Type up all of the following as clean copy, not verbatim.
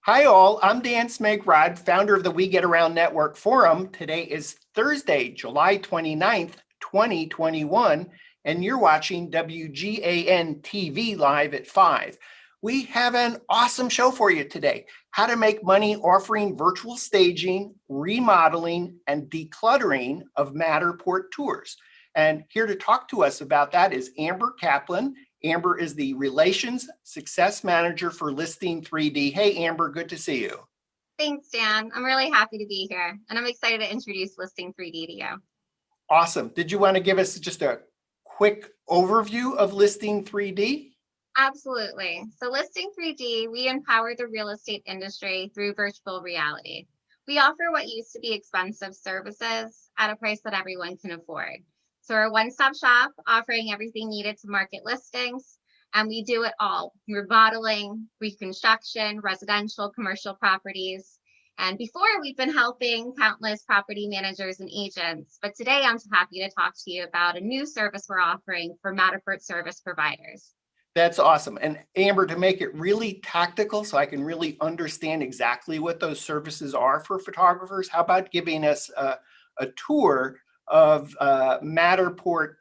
Hi all, I'm Dan Smegrod, founder of the We Get Around Network Forum. Today is Thursday, July 29th, 2021, and you're watching WGAN-TV live at 5. We have an awesome show for you today. How to make money offering virtual staging, remodeling, and decluttering of Matterport tours. And here to talk to us about that is Amber Kaplan. Amber is the Relations Success Manager for Listing 3D. Hey, Amber, good to see you. Thanks, Dan. I'm really happy to be here, and I'm excited to introduce Listing 3D to you. Awesome. Did you want to give us just a quick overview of Listing 3D? Absolutely. So Listing 3D, we empower the real estate industry through virtual reality. We offer what used to be expensive services at a price that everyone can afford. So we're a one-stop shop offering everything needed to market listings, and we do it all: remodeling, reconstruction, residential, commercial properties. And before, we've been helping countless property managers and agents, but today I'm happy to talk to you about a new service we're offering for Matterport service providers. That's awesome. And Amber, to make it really tactical so I can really understand exactly what those services are for photographers, how about giving us a tour of Matterport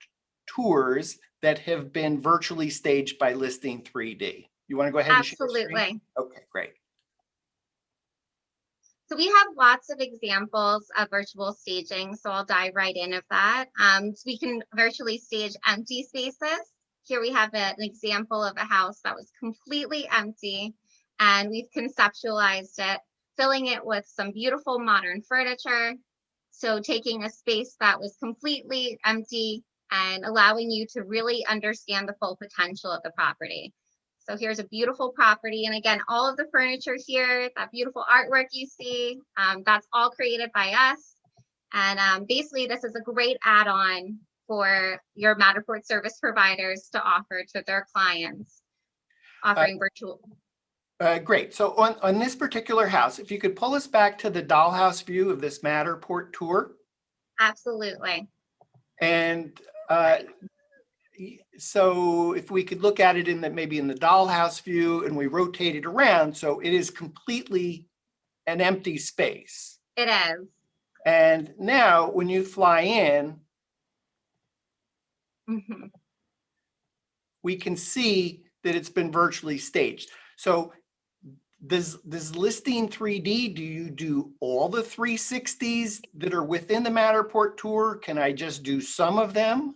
tours that have been virtually staged by Listing 3D. You want to go ahead and share your screen? Absolutely. Okay, great. So we have lots of examples of virtual staging, so I'll dive right in of that. So we can virtually stage empty spaces. Here we have an example of a house that was completely empty, and we've conceptualized it, filling it with some beautiful modern furniture. So taking a space that was completely empty and allowing you to really understand the full potential of the property. So here's a beautiful property. And again, all of the furniture here, that beautiful artwork you see, that's all created by us. And basically, this is a great add-on for your Matterport service providers to offer to their clients, offering virtual. Great. So on this particular house, if you could pull us back to the dollhouse view of this Matterport tour. Absolutely. And so if we could look at it in maybe in the dollhouse view, and we rotate it around, so it is completely an empty space. It is. And now when you fly in, we can see that it's been virtually staged. So does Listing 3D, do you do all the 360s that are within the Matterport tour? Can I just do some of them?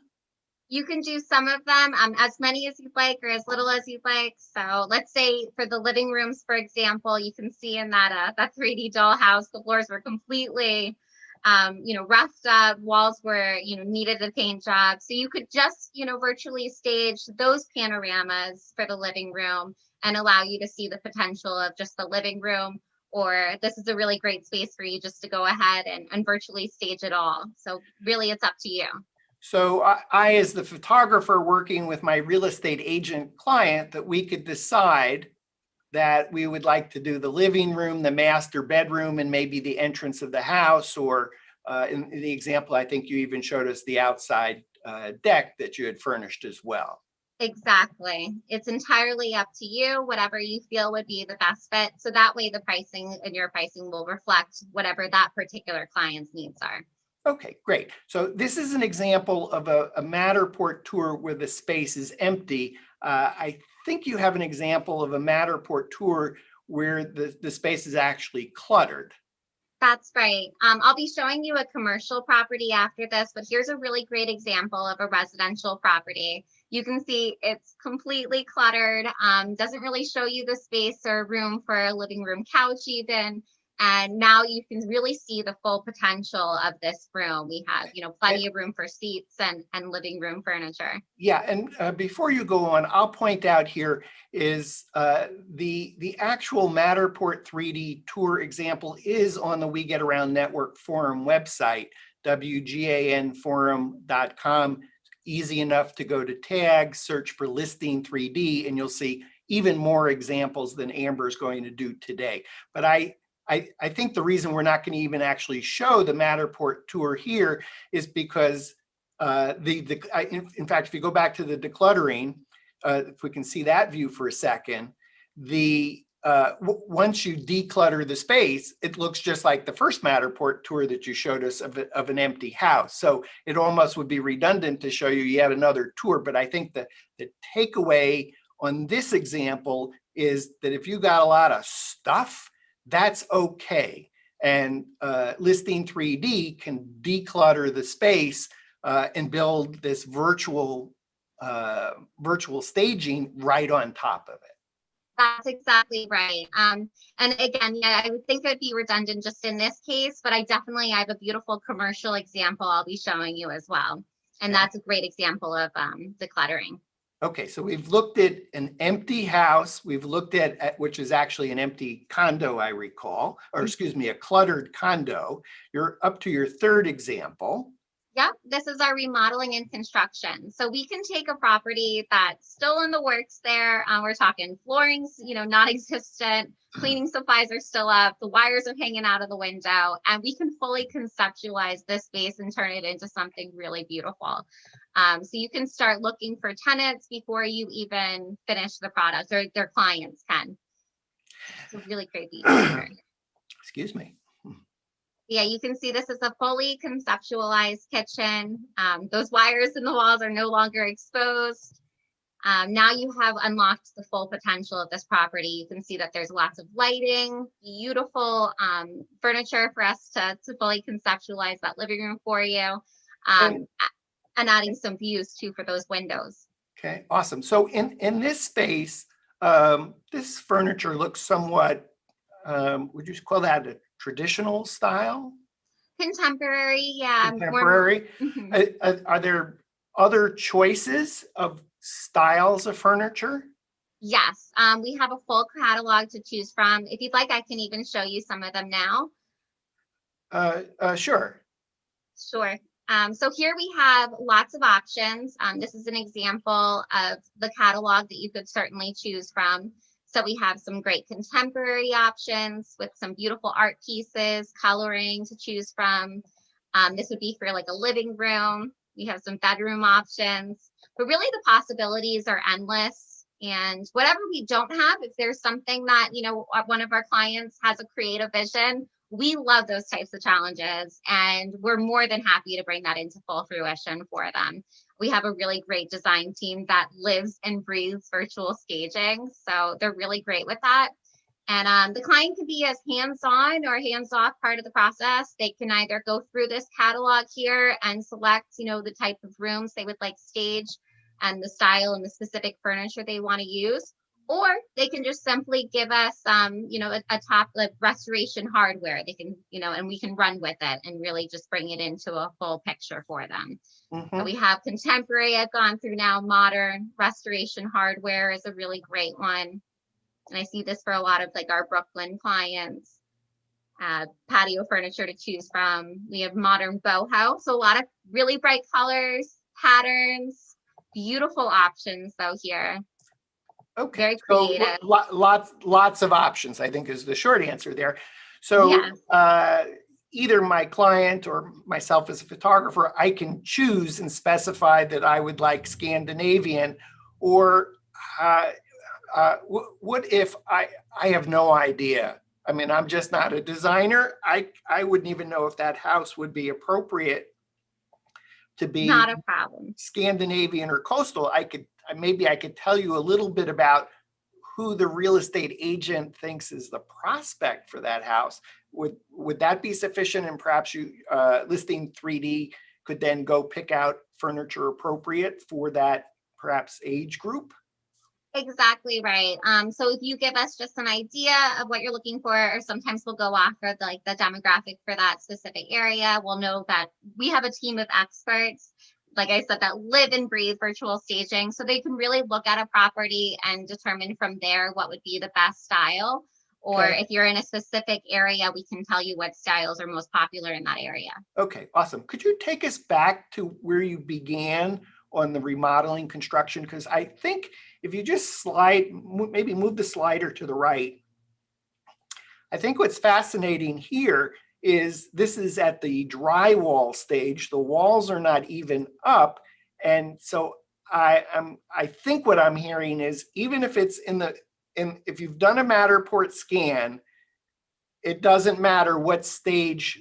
You can do some of them, as many as you'd like or as little as you'd like. So let's say for the living rooms, for example, you can see in that 3D dollhouse, the floors were completely, roughed up, walls were, needed a paint job. So you could just, virtually stage those panoramas for the living room and allow you to see the potential of just the living room. Or this is a really great space for you just to go ahead and virtually stage it all. So really, it's up to you. So I, as the photographer working with my real estate agent client, that we could decide that we would like to do the living room, the master bedroom, and maybe the entrance of the house, or in the example, I think you even showed us the outside deck that you had furnished as well. Exactly. It's entirely up to you, whatever you feel would be the best fit. So that way the pricing and your pricing will reflect whatever that particular client's needs are. Okay, great. So this is an example of a Matterport tour where the space is empty. I think you have an example of a Matterport tour where the space is actually cluttered. That's right. I'll be showing you a commercial property after this, but here's a really great example of a residential property. You can see it's completely cluttered, doesn't really show you the space or room for a living room couch even. And now you can really see the full potential of this room. We have, plenty of room for seats and living room furniture. Yeah, and before you go on, I'll point out here is the actual Matterport 3D tour example is on the We Get Around Network Forum website, WGANforum.com. Easy enough to go to tags, search for Listing 3D, and you'll see even more examples than Amber's going to do today. But I think the reason we're not going to even actually show the Matterport tour here is because in fact, if you go back to the decluttering, if we can see that view for a second, the once you declutter the space, it looks just like the first Matterport tour that you showed us of an empty house. So it almost would be redundant to show you yet another tour. But I think the takeaway on this example is that if you got a lot of stuff, that's okay. And Listing 3D can declutter the space and build this virtual staging right on top of it. That's exactly right. And again, yeah, I would think it would be redundant just in this case, but I have a beautiful commercial example I'll be showing you as well. And that's a great example of decluttering. Okay, so we've looked at an empty house. We've looked at which is actually an empty condo, I recall, or excuse me, a cluttered condo. You're up to your third example. Yep, this is our remodeling and construction. So we can take a property that's still in the works there. We're talking floorings, non-existent, cleaning supplies are still up, the wires are hanging out of the window, and we can fully conceptualize this space and turn it into something really beautiful. So you can start looking for tenants before you even finish the product, or their clients can. It's a really great feature. Excuse me. Yeah, you can see this is a fully conceptualized kitchen. Those wires in the walls are no longer exposed. Now you have unlocked the full potential of this property. You can see that there's lots of lighting, beautiful furniture for us to fully conceptualize that living room for you, and adding some views too for those windows. Okay, awesome. So in this space, this furniture looks somewhat, would you call that a traditional style? Contemporary, yeah. Contemporary. Are there other choices of styles of furniture? Yes, we have a full catalog to choose from. If you'd like, I can even show you some of them now. Sure. Sure. So here we have lots of options. This is an example of the catalog that you could certainly choose from. So we have some great contemporary options with some beautiful art pieces, coloring to choose from. This would be for like a living room. We have some bedroom options, but really the possibilities are endless. And whatever we don't have, if there's something that, one of our clients has a creative vision, we love those types of challenges, and we're more than happy to bring that into full fruition for them. We have a really great design team that lives and breathes virtual staging, so they're really great with that. And the client can be as hands-on or hands-off part of the process. They can either go through this catalog here and select, the type of rooms they would like staged and the style and the specific furniture they want to use. Or they can just simply give us, a top restoration hardware. They can, and we can run with it and really just bring it into a full picture for them. So we have contemporary, I've gone through now, modern. Restoration hardware is a really great one. And I see this for a lot of our Brooklyn clients. Patio furniture to choose from. We have modern boho, so a lot of really bright colors, patterns, beautiful options though here. Okay, very creative. So lots of options, I think, is the short answer there. So yeah. Either my client or myself as a photographer, I can choose and specify that I would like Scandinavian, or what if I have no idea? I mean, I'm just not a designer. I wouldn't even know if that house would be appropriate to be not a problem. Scandinavian or coastal. Maybe I could tell you a little bit about who the real estate agent thinks is the prospect for that house. Would that be sufficient? And perhaps you Listing 3D could then go pick out furniture appropriate for that perhaps age group? Exactly right. So if you give us just an idea of what you're looking for, or sometimes we'll go off of the demographic for that specific area, we'll know that we have a team of experts, like I said, that live and breathe virtual staging. So they can really look at a property and determine from there what would be the best style. Or if you're in a specific area, we can tell you what styles are most popular in that area. Okay, awesome. Could you take us back to where you began on the remodeling construction? Because I think if you just maybe move the slider to the right, I think what's fascinating here is this is at the drywall stage. The walls are not even up. And so I think what I'm hearing is even if it's in the and if you've done a Matterport scan, it doesn't matter what stage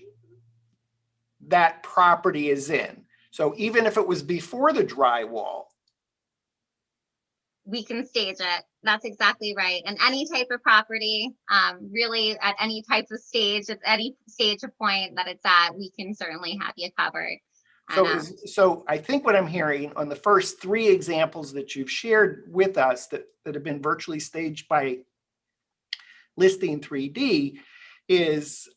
that property is in. So even if it was before the drywall, we can stage it. That's exactly right. And any type of property, really at any type of stage, at any stage of point that it's at, we can certainly have you covered. So I think what I'm hearing on the first three examples that you've shared with us that have been virtually staged by Listing 3D is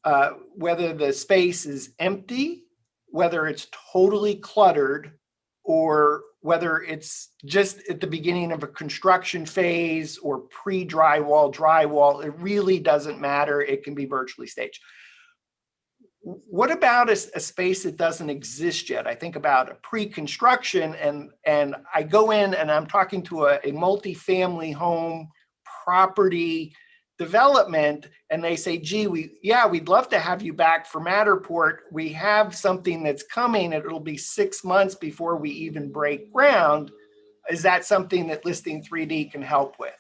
whether the space is empty, whether it's totally cluttered, or whether it's just at the beginning of a construction phase or drywall, it really doesn't matter. It can be virtually staged. What about a space that doesn't exist yet? I think about a pre-construction and I go in and I'm talking to a multifamily home property development, and they say, gee, we'd love to have you back for Matterport. We have something that's coming. It'll be 6 months before we even break ground. Is that something that Listing 3D can help with?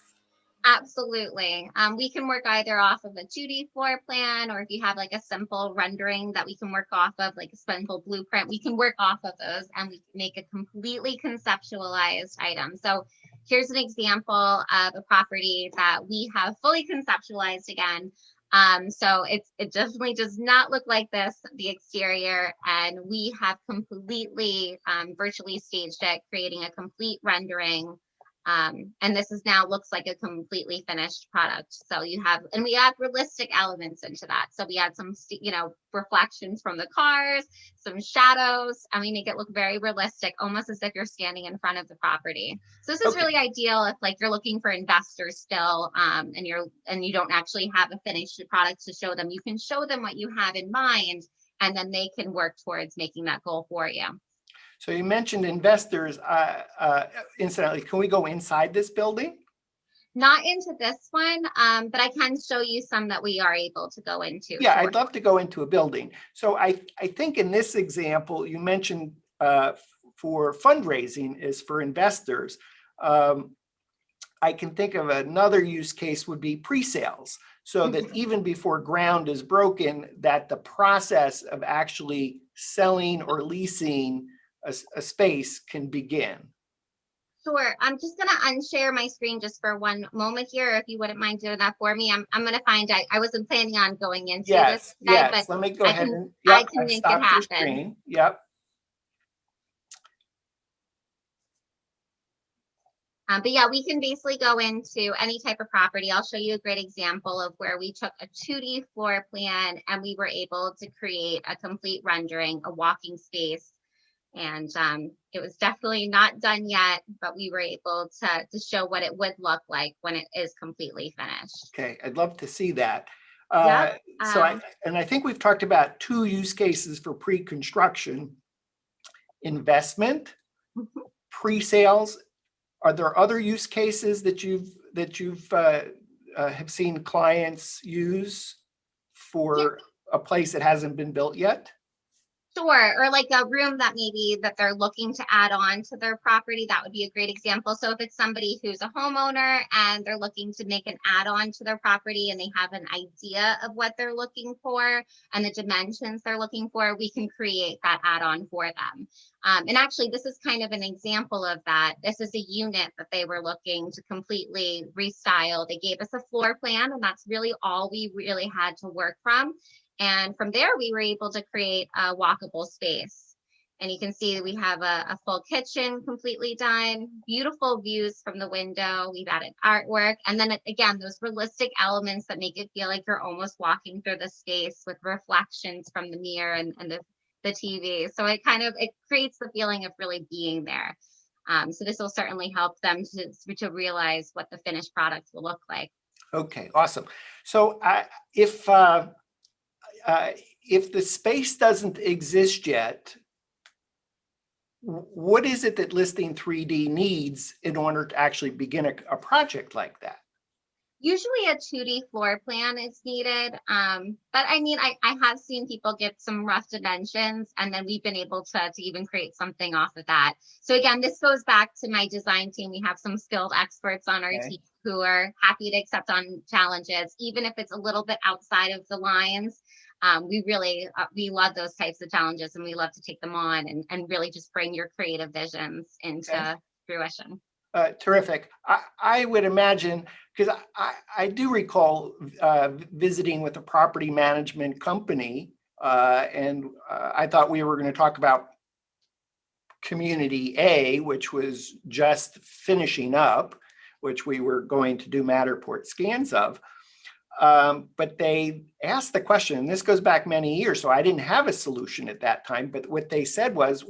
Absolutely. We can work either off of a 2D floor plan, or if you have like a simple rendering that we can work off of, like a simple blueprint, we can work off of those and we can make a completely conceptualized item. So here's an example of a property that we have fully conceptualized again. So it definitely does not look like this, the exterior, and we have completely virtually staged it, creating a complete rendering. And this is now looks like a completely finished product. So you have, and we add realistic elements into that. So we add some, reflections from the cars, some shadows, and we make it look very realistic, almost as if you're standing in front of the property. So this is really ideal if like you're looking for investors still, and you don't actually have a finished product to show them. You can show them what you have in mind, and then they can work towards making that goal for you. So you mentioned investors. Incidentally, can we go inside this building? Not into this one, but I can show you some that we are able to go into. Yeah, I'd love to go into a building. So I think in this example, you mentioned for fundraising is for investors. I can think of another use case would be pre-sales. So that even before ground is broken, that the process of actually selling or leasing a space can begin. Sure. I'm just going to unshare my screen just for one moment here. If you wouldn't mind doing that for me, I'm going to find out. I wasn't planning on going into this today, but let me go ahead and I can make it happen. Yep. But yeah, we can basically go into any type of property. I'll show you a great example of where we took a 2D floor plan and we were able to create a complete rendering, a walking space. And it was definitely not done yet, but we were able to show what it would look like when it is completely finished. Okay, I'd love to see that. Yep. I think we've talked about two use cases for pre-construction: investment, pre-sales. Are there other use cases that you've have seen clients use for a place that hasn't been built yet? Sure, or like a room that maybe that they're looking to add on to their property, that would be a great example. So if it's somebody who's a homeowner and they're looking to make an add-on to their property and they have an idea of what they're looking for and the dimensions they're looking for, we can create that add-on for them. And actually, this is kind of an example of that. This is a unit that they were looking to completely restyle. They gave us a floor plan, and that's really all we really had to work from. And from there, we were able to create a walkable space. And you can see we have a full kitchen completely done, beautiful views from the window. We've added artwork. And then again, those realistic elements that make it feel like you're almost walking through the space with reflections from the mirror and the TV. So it creates the feeling of really being there. So this will certainly help them to realize what the finished product will look like. Okay, awesome. So if the space doesn't exist yet, what is it that Listing 3D needs in order to actually begin a project like that? Usually a 2D floor plan is needed. But I mean, I have seen people get some rough dimensions, and then we've been able to even create something off of that. So again, this goes back to my design team. We have some skilled experts on our Okay. team who are happy to accept on challenges, even if it's a little bit outside of the lines. We really, we love those types of challenges, and we love to take them on and really just bring your creative visions Okay. into fruition. Terrific. I would imagine, because I do recall visiting with a property management company, and I thought we were going to talk about Community A, which was just finishing up, which we were going to do Matterport scans of. But they asked the question, and this goes back many years, so I didn't have a solution at that time. But what they said was,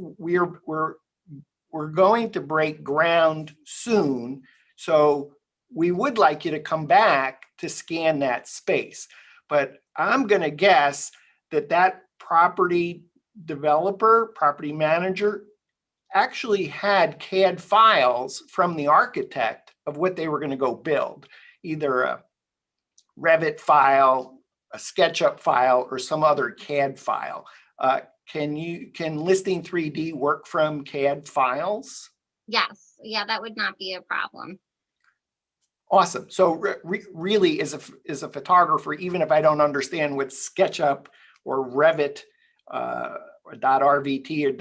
we're going to break ground soon, so we would like you to come back to scan that space. But I'm going to guess that property developer, property manager, actually had CAD files from the architect of what they were going to go build, either a Revit file, a SketchUp file, or some other CAD file. Can Listing 3D work from CAD files? Yes, yeah, that would not be a problem. Awesome. So really, as a photographer, even if I don't understand what SketchUp or Revit or .rvt or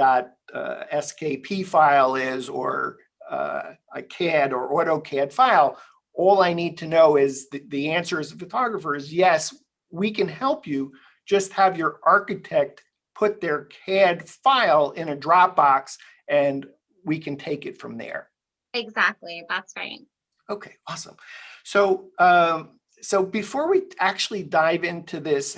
.skp file is, or a CAD or AutoCAD file, all I need to know is the answer as a photographer is yes, we can help you. Just have your architect put their CAD file in a Dropbox and we can take it from there. Exactly, that's right. Okay, awesome. So, so before we actually dive into this,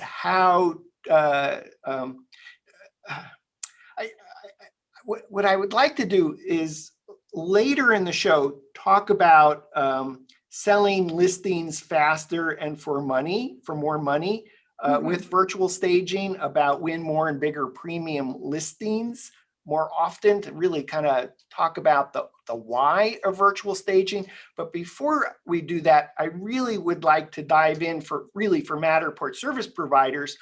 what I would like to do is later in the show talk about selling listings faster and for more money with virtual staging, about win more and bigger premium listings more often, to really kind of talk about the why of virtual staging. But before we do that, I really would like to dive in for Matterport service providers,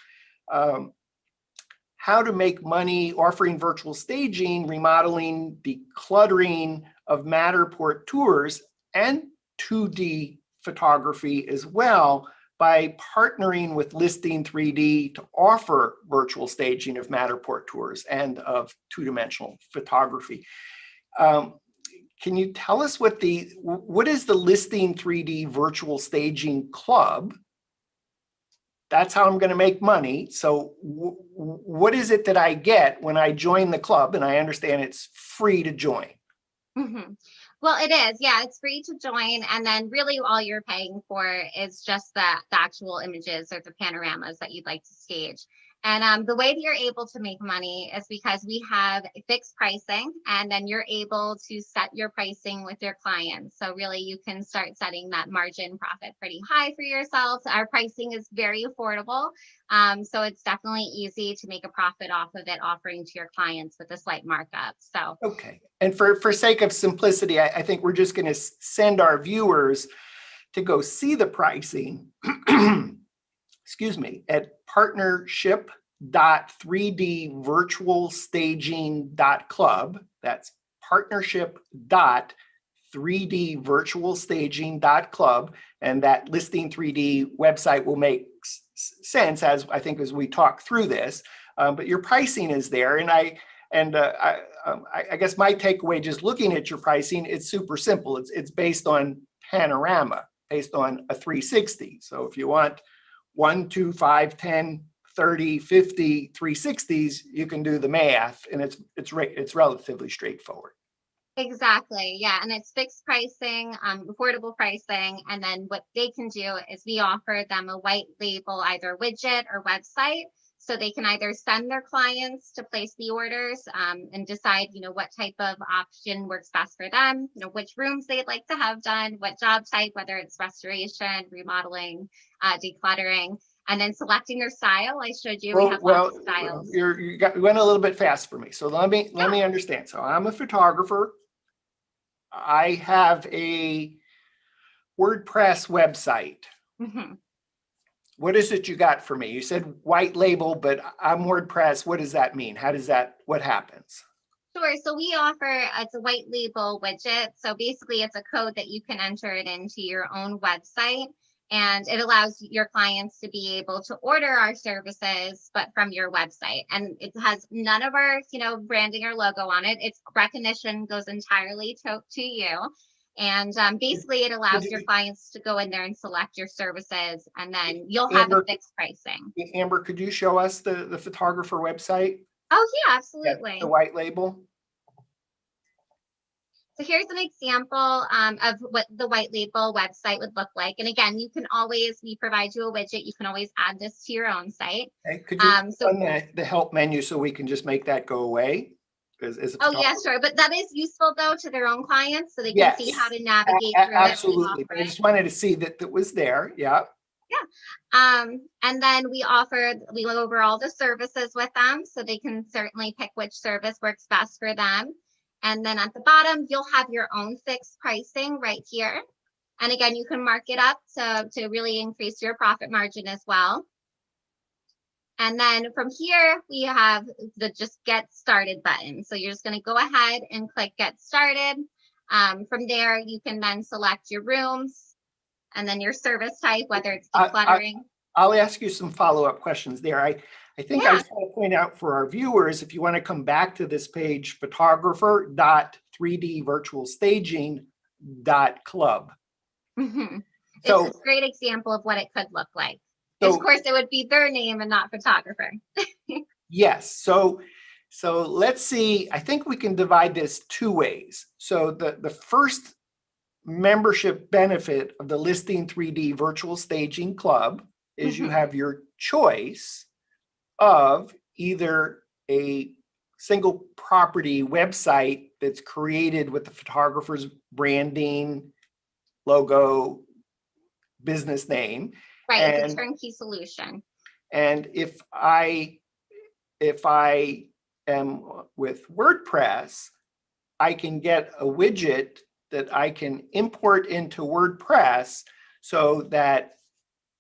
how to make money offering virtual staging, remodeling, decluttering of Matterport tours, and 2D photography as well, by partnering with Listing 3D to offer virtual staging of Matterport tours and of two-dimensional photography. Can you tell us what is the Listing 3D Virtual Staging Club? That's how I'm going to make money. So what is it that I get when I join the club? And I understand it's free to join. Well, it is. Yeah, it's free to join. And then really all you're paying for is just the actual images or the panoramas that you'd like to stage. And the way that you're able to make money is because we have fixed pricing, and then you're able to set your pricing with your clients. So really you can start setting that margin profit pretty high for yourself. Our pricing is very affordable. So it's definitely easy to make a profit off of it, offering to your clients with a slight markup. So okay. And for sake of simplicity, I think we're just going to send our viewers to go see the pricing excuse me, at partnership.3dvirtualstaging.club. That's partnership.3dvirtualstaging.club. And that Listing 3D website will make sense as we talk through this. But your pricing is there. And I guess my takeaway, just looking at your pricing, it's super simple. It's based on panorama, based on a 360. So if you want 1, 2, 5, 10, 30, 50, 360s, you can do the math, and it's relatively straightforward. exactly. Yeah. And it's fixed pricing, affordable pricing. And then what they can do is we offer them a white label, either widget or website. So they can either send their clients to place the orders and decide, what type of option works best for them, which rooms they'd like to have done, what job type, whether it's restoration, remodeling, decluttering, and then selecting their style. I showed you, we have lots of styles. You went a little bit fast for me. So let me understand. So I'm a photographer. I have a WordPress website. Mm-hmm. What is it you got for me? You said white label, but I'm WordPress. What does that mean? What happens? Sure. So we offer, it's a white label widget. So basically it's a code that you can enter it into your own website, and it allows your clients to be able to order our services, but from your website. And it has none of our, branding or logo on it. Its recognition goes entirely to you. And basically it allows your clients to go in there and select your services, and then you'll have a fixed pricing. Amber, could you show us the photographer website? Oh yeah, absolutely. The white label. So here's an example of what the white label website would look like. And again, we provide you a widget. You can always add this to your own site. Okay. Could you on the help menu so we can just make that go away? Oh yeah, sure. But that is useful though to their own clients, so they can see how to navigate through absolutely. But I just wanted to see that was there. Yeah. Yeah. And then we go over all the services with them, so they can certainly pick which service works best for them. And then at the bottom, you'll have your own fixed pricing right here. And again, you can mark it up to really increase your profit margin as well. And then from here, we have the just get started button. So you're just going to go ahead and click get started. From there, you can then select your rooms and then your service type, whether it's decluttering. I'll ask you some follow-up questions there. I think I just want to point out for our viewers, if you want to come back to this page, photographer.3dvirtualstaging.club. Mm-hmm. So, it's a great example of what it could look like. So, of course, it would be their name and not photographer. Yes. So let's see. I think we can divide this two ways. So the first membership benefit of the Listing 3D Virtual Staging Club is you have your choice of either a single property website that's created with the photographer's branding, logo, business name. Right, it's a turnkey solution. And if I am with WordPress, I can get a widget that I can import into WordPress so that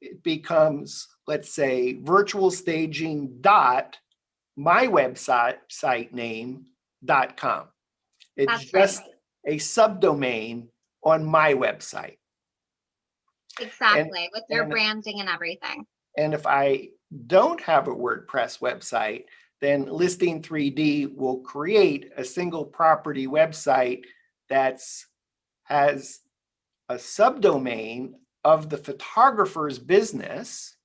it becomes, let's say, virtualstaging.mywebsite.com. It's just a subdomain on my website. Exactly, with your branding and everything. And if I don't have a WordPress website, then Listing 3D will create a single property website that has a subdomain of the photographer's business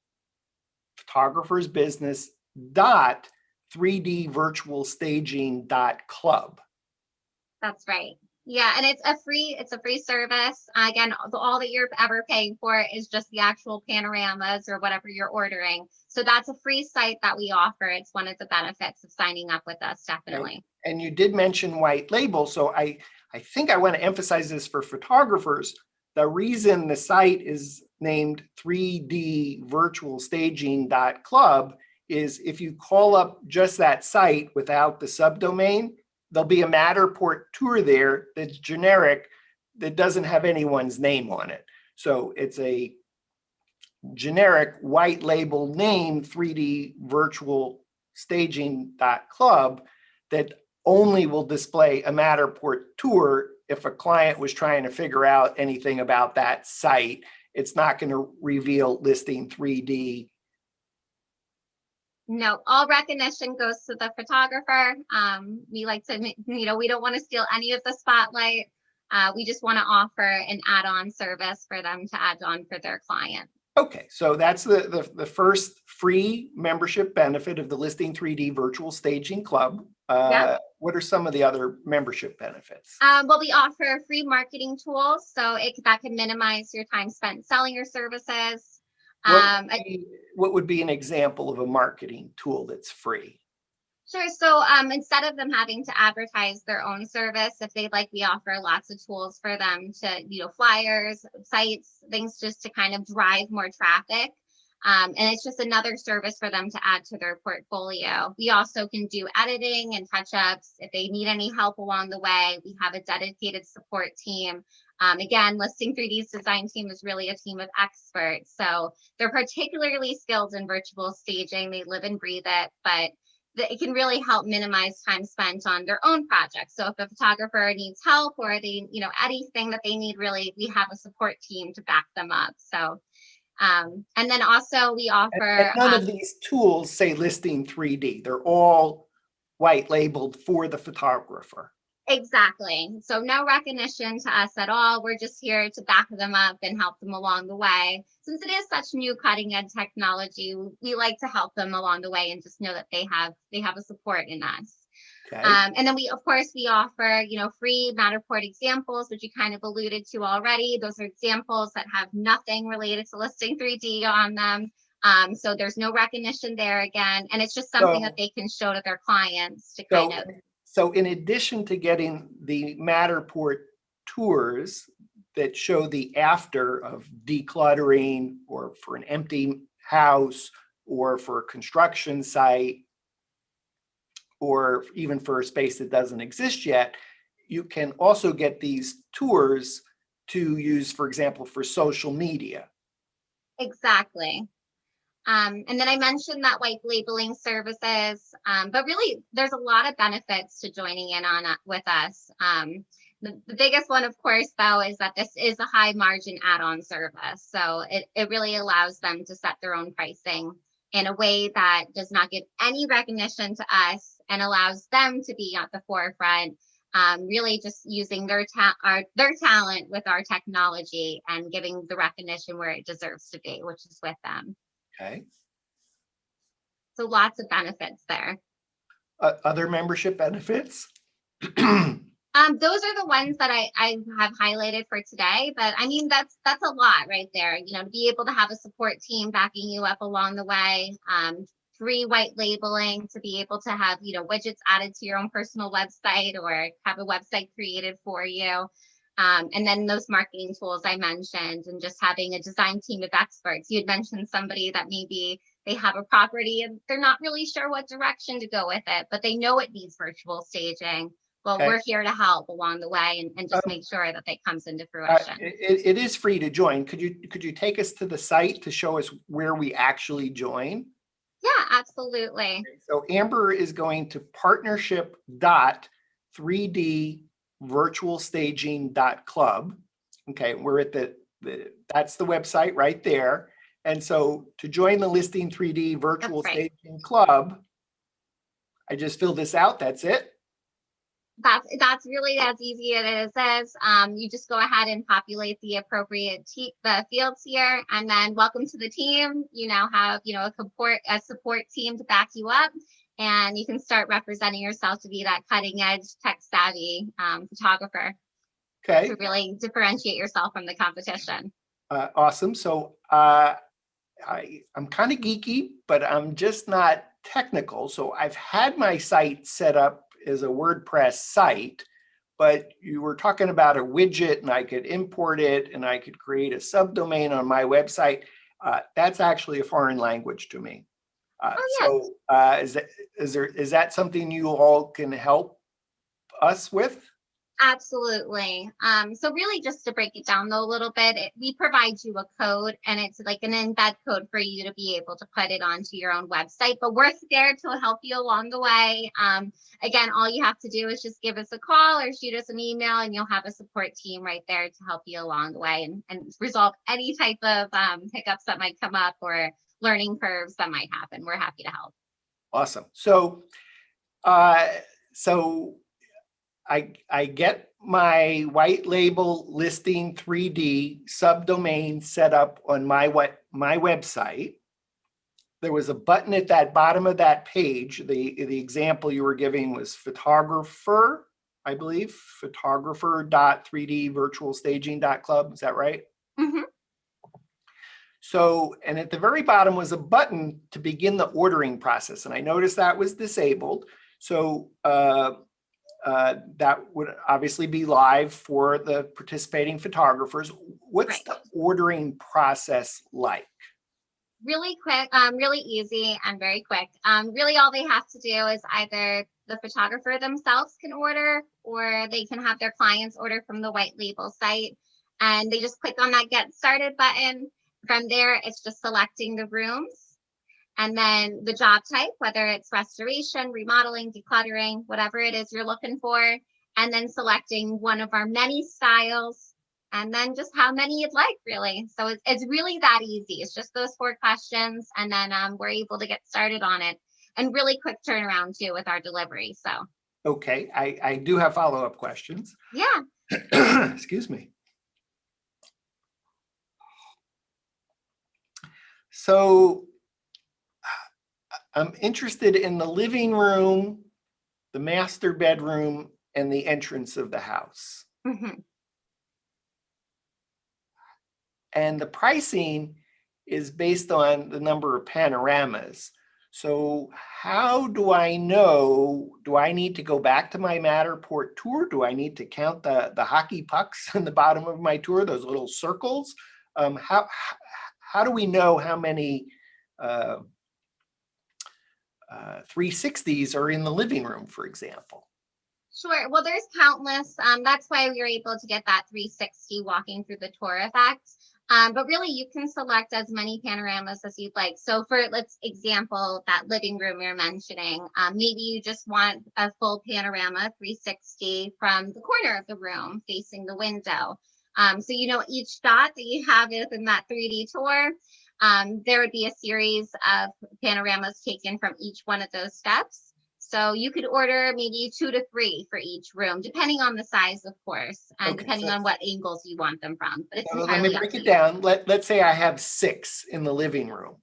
dot 3dvirtualstaging.club. That's right. Yeah, and it's a free service. Again, all that you're ever paying for is just the actual panoramas or whatever you're ordering. So that's a free site that we offer. It's one of the benefits of signing up with us, definitely. And you did mention white label. So I think I want to emphasize this for photographers. The reason the site is named 3dvirtualstaging.club is if you call up just that site without the subdomain, there'll be a Matterport tour there that's generic that doesn't have anyone's name on it. So it's a generic white label name, 3dvirtualstaging.club, that only will display a Matterport tour. If a client was trying to figure out anything about that site, it's not going to reveal Listing 3D. No, all recognition goes to the photographer. We like to, we don't want to steal any of the spotlight. We just want to offer an add-on service for them to add on for their client. Okay, so that's the first free membership benefit of the Listing 3D Virtual Staging Club. What are some of the other membership benefits? Well, we offer free marketing tools, so that can minimize your time spent selling your services. What would be an example of a marketing tool that's free? Sure. So instead of them having to advertise their own service, if they'd like, we offer lots of tools for them to, flyers, sites, things just to kind of drive more traffic. And it's just another service for them to add to their portfolio. We also can do editing and touch-ups. If they need any help along the way, we have a dedicated support team Again, Listing 3D's design team is really a team of experts. So they're particularly skilled in virtual staging. They live and breathe it, but it can really help minimize time spent on their own projects. So if a photographer needs help or they, anything that they need, really, we have a support team to back them up. So, and then also we offer. And none of these tools say Listing 3D. They're all white labeled for the photographer. Exactly. So no recognition to us at all. We're just here to back them up and help them along the way. Since it is such new cutting edge technology, we like to help them along the way and just know that they have a support in us. Okay. And then we offer, free Matterport examples, which you kind of alluded to already. Those are examples that have nothing related to Listing 3D on them. So there's no recognition there again. And it's just something that they can show to their clients to kind of. So in addition to getting the Matterport tours that show the after of decluttering or for an empty house or for a construction site or even for a space that doesn't exist yet, you can also get these tours to use, for example, for social media. Exactly. And then I mentioned that white labeling services, but really there's a lot of benefits to joining in on with us. The biggest one, of course, though, is that this is a high margin add-on service. So it really allows them to set their own pricing in a way that does not give any recognition to us and allows them to be at the forefront, really just using their talent with our technology and giving the recognition where it deserves to be, which is with them. Okay. So lots of benefits there. Other membership benefits? Those are the ones that I have highlighted for today, but I mean, that's a lot right there, to be able to have a support team backing you up along the way, free white labeling, to be able to have, widgets added to your own personal website or have a website created for you. And then those marketing tools I mentioned, and just having a design team of experts. You had mentioned somebody that maybe they have a property and they're not really sure what direction to go with it, but they know it needs virtual staging. Well, Okay. We're here to help along the way and just make sure that comes into fruition. It is free to join. Could you take us to the site to show us where we actually join? Yeah, absolutely. So Amber is going to partnership.3dvirtualstaging.club. Okay, we're at that's the website right there. And so to join the Listing 3D Virtual Staging Club, I just fill this out. That's it. That's really as easy as it is. You just go ahead and populate the appropriate the fields here, and then welcome to the team. You now have a support team to back you up, and you can start representing yourself to be that cutting edge, tech savvy photographer. Okay. To really differentiate yourself from the competition. Awesome. So I'm kind of geeky, but I'm just not technical. So I've had my site set up as a WordPress site, but you were talking about a widget and I could import it and I could create a subdomain on my website. That's actually a foreign language to me. So is that something you all can help us with? Absolutely. So really just to break it down though a little bit, we provide you a code and it's like an embed code for you to be able to put it onto your own website, but we're there to help you along the way. Again, all you have to do is just give us a call or shoot us an email and you'll have a support team right there to help you along the way and resolve any type of hiccups that might come up or learning curves that might happen. We're happy to help. Awesome. So, I get my white label Listing 3D subdomain set up on my website. There was a button at that bottom of that page. The example you were giving was photographer, I believe, photographer.3dvirtualstaging.club. Is that right? Mm-hmm. So, and at the very bottom was a button to begin the ordering process. And I noticed that was disabled. So, that would obviously be live for the participating photographers. What's the ordering process like? Really quick, really easy and very quick. Really all they have to do is either the photographer themselves can order or they can have their clients order from the white label site. and they just click on that Get Started button. From there, it's just selecting the rooms and then the job type, whether it's restoration, remodeling, decluttering, whatever it is you're looking for, and then selecting one of our many styles, and then just how many you'd like, really. So it's really that easy. It's just those 4 questions, and then we're able to get started on it. And really quick turnaround too with our delivery. So Okay, I do have follow-up questions. yeah. Excuse me. So I'm interested in the living room, the master bedroom, and the entrance of the house. Mhm. And the pricing is based on the number of panoramas. So how do I know, do I need to go back to my Matterport tour? Do I need to count the hockey pucks in the bottom of my tour, those little circles? How do we know how many 360s are in the living room, for example? Sure. Well, there's countless. That's why we were able to get that 360 walking through the tour effect. But really, you can select as many panoramas as you'd like. So for, let's example, that living room you're mentioning, maybe you just want a full panorama 360 from the corner of the room facing the window. So each dot that you have within that 3D tour, there would be a series of panoramas taken from each one of those steps. So you could order maybe 2 to 3 for each room, depending on the size, of course, and Okay, depending on what angles you want them from. But it's let entirely me up break to it you. down. Let's say I have 6 in the living room.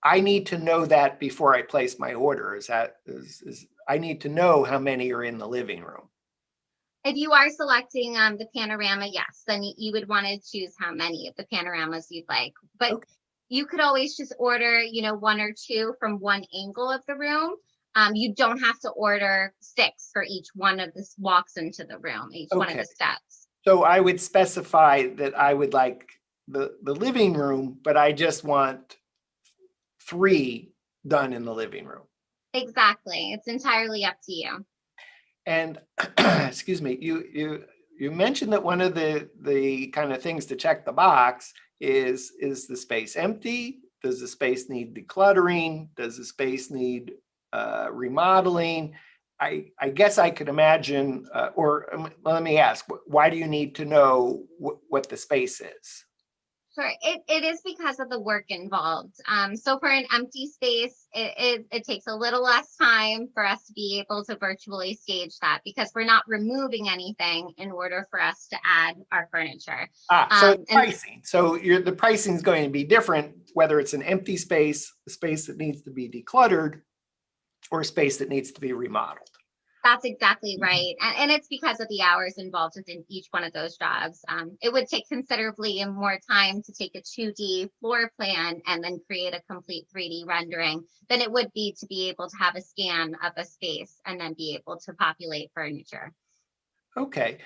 I need to know that before I place my order. I need to know how many are in the living room. If you are selecting the panorama, yes, then you would want to choose how many of the panoramas you'd like. But Okay. you could always just order, 1 or 2 from one angle of the room. You don't have to order 6 for each one of the walks into the room, each one of the steps. So I would specify that I would like the living room, but I just want 3 done in the living room. Exactly. It's entirely up to you. And excuse me, you mentioned that one of the kind of things to check the box is the space empty? Does the space need decluttering? Does the space need remodeling? I guess I could imagine, let me ask, why do you need to know what the space is? Sure. It is because of the work involved. So for an empty space, it takes a little less time for us to be able to virtually stage that, because we're not removing anything in order for us to add our furniture. So pricing. So the pricing is going to be different, whether it's an empty space, a space that needs to be decluttered, or a space that needs to be remodeled. That's exactly right. And it's because of the hours involved within each one of those jobs. It would take considerably more time to take a 2D floor plan and then create a complete 3D rendering than it would be to be able to have a scan of a space and then be able to populate furniture. Okay.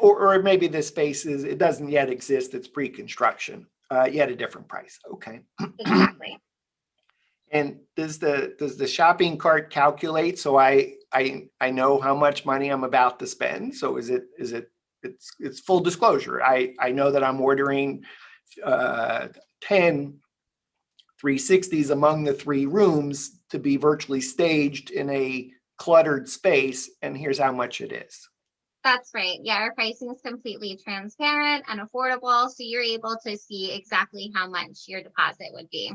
Or maybe the space it doesn't yet exist, it's pre-construction, yet a different price. Okay. Exactly. And does the shopping cart calculate so I know how much money I'm about to spend? So it's full disclosure. I know that I'm ordering 10 360s among the 3 rooms to be virtually staged in a cluttered space, and here's how much it is. That's right. Yeah, our pricing is completely transparent and affordable, so you're able to see exactly how much your deposit would be.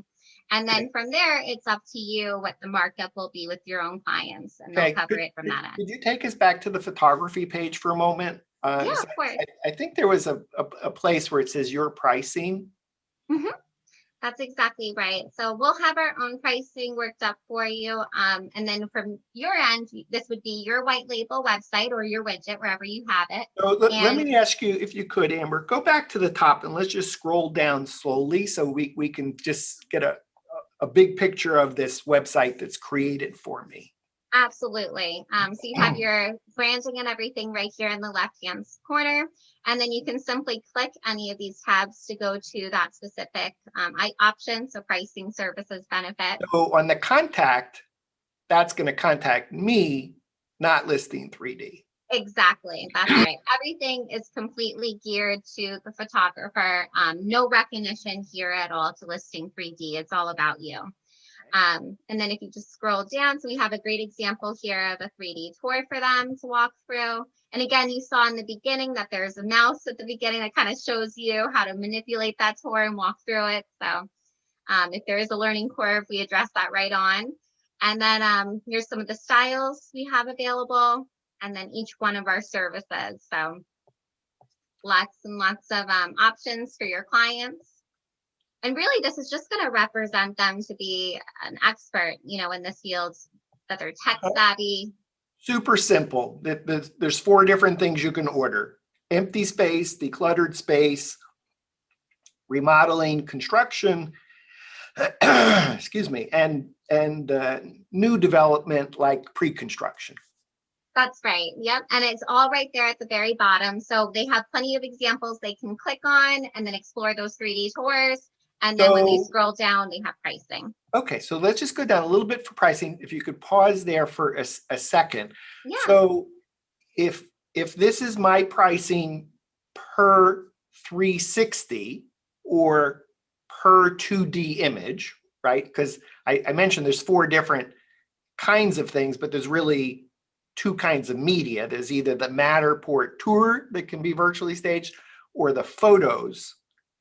And then from there, it's up to you what the markup will be with your own clients, and they'll cover it from that end. Could you take us back to the photography page for a moment? Yeah, of course. I think there was a place where it says your pricing. Mm-hmm. That's exactly right. So we'll have our own pricing worked up for you. And then from your end, this would be your white label website or your widget, wherever you have it. So let me ask you, if you could, Amber, go back to the top and let's just scroll down slowly so we can just get a big picture of this website that's created for me. Absolutely. So you have your branding and everything right here in the left-hand corner. And then you can simply click any of these tabs to go to that specific option. So pricing, services, benefit. So on the contact, that's going to contact me, not listing 3D. Exactly. That's right. Everything is completely geared to the photographer. No recognition here at all to listing 3D. It's all about you. And then if you just scroll down, so we have a great example here of a 3D tour for them to walk through. And again, you saw in the beginning that there's a mouse at the beginning that kind of shows you how to manipulate that tour and walk through it. So if there is a learning curve, we address that right on. And then here's some of the styles we have available, and then each one of our services. So lots and lots of options for your clients. And really, this is just going to represent them to be an expert, in this field, that they're tech savvy. Super simple. There's 4 different things you can order: empty space, decluttered space, remodeling, construction, excuse me, and new development like pre-construction. That's right. Yep. And it's all right there at the very bottom. So they have plenty of examples they can click on and then explore those 3D tours. And then when they scroll down, they have pricing. Okay, so let's just go down a little bit for pricing. If you could pause there for a second. Yeah. So if this is my pricing per 360 or per 2D image, right? Because I mentioned there's 4 different kinds of things, but there's really 2 kinds of media. There's either the Matterport tour that can be virtually staged or the photos.